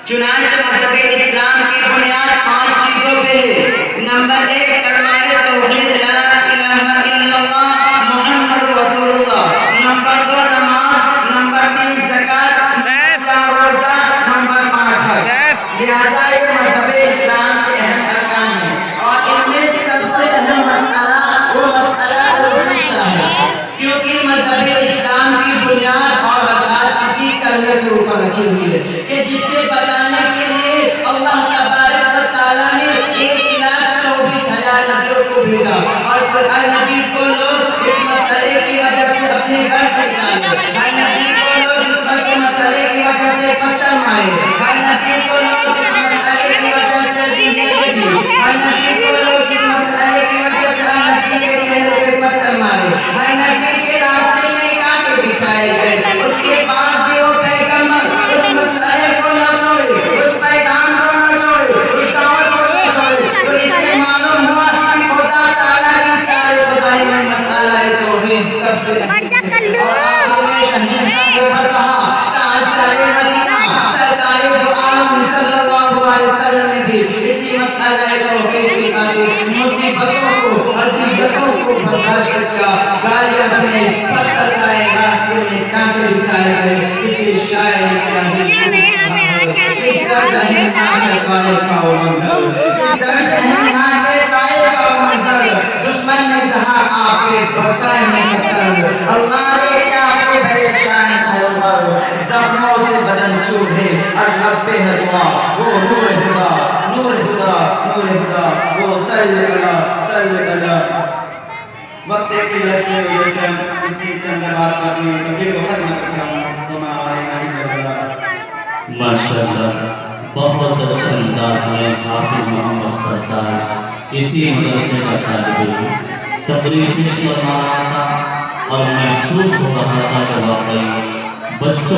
چنانچہ مذہب اسلام کی بنیاد 5 چیزوں پہ ہے۔ نمبر 1 کلمہ توحید لا الہ الا اللہ محمد رسول اللہ۔ نمبر 2 نماز۔ نمبر 3 زکوٰۃ۔ نمبر 4 روزہ۔ نمبر 5 حج۔ لہٰذا یہ مذہب اسلام کے اہم ارکان ہیں، اور ان میں سب سے اہم مسئلہ وہ مسئلہ توحید کا ہے، کیونکہ مذہب اسلام کی بنیاد اور اساس اسی کلمے کے اوپر رکھی ہوئی ہے کہ جس کے بتانے کے لیے اللہ تبارک و تعالیٰ نے 1,24,000 نبیوں کو بھیجا، اور پھر ہر نبی کو لوگ اس مسئلے کی وجہ سے اپنے گھر سے نکالے، ہر نبی کو لوگ اس مسئلے کی وجہ سے پتھر مارے، ہر نبی کو لوگ اس مسئلے کی وجہ سے زندگی دی، ہر نبی کو لوگ اس مسئلے کی وجہ سے ہر نبی کے چہرے پہ پتھر مارے، ہر نبی کے راستے میں کانٹے بچھائے گئے۔ اس کے بعد بھی وہ پیغمبر اس مسئلے کو نہ چھوڑے، اس پیغام کو نہ چھوڑے، اس دعوت کو نہ چھوڑے۔ تو اس سے معلوم ہوا کہ خدا تعالیٰ کی سارے خدائی میں مسئلہ توحید سب سے اہم ہے۔ اور آپ نے ہمیشہ یہ کہا، تاجدار مدینہ سرکار دو عالم صلی اللہ علیہ وسلم نے بھی اسی مسئلہ توحید کی خاطر مصیبتوں کو اذیتوں کو برداشت کیا، گالیاں سنے، پتھر کھائے، راستے میں کانٹے بچھائے گئے۔ اسی شاعر دشمن نے جہاں آپ کے بچائے اللہ نے کیا پریشان زخموں سے بدن چوبھے اور لب پہ ہے دعا، وہ نور ہدا نور ہدا نور ہدا، وہ صلی اللہ وقت کی لڑکی وجہ سے اس کی چند بات کرنی سبھی کو ختم کرتا ہوں۔ ماشاءاللہ بہت اچھا انداز میں حافظ محمد سرکار اسی مدرسے کا طالب علم تقریر پیش کر رہا تھا، اور محسوس ہو رہا تھا کہ واقعی بچوں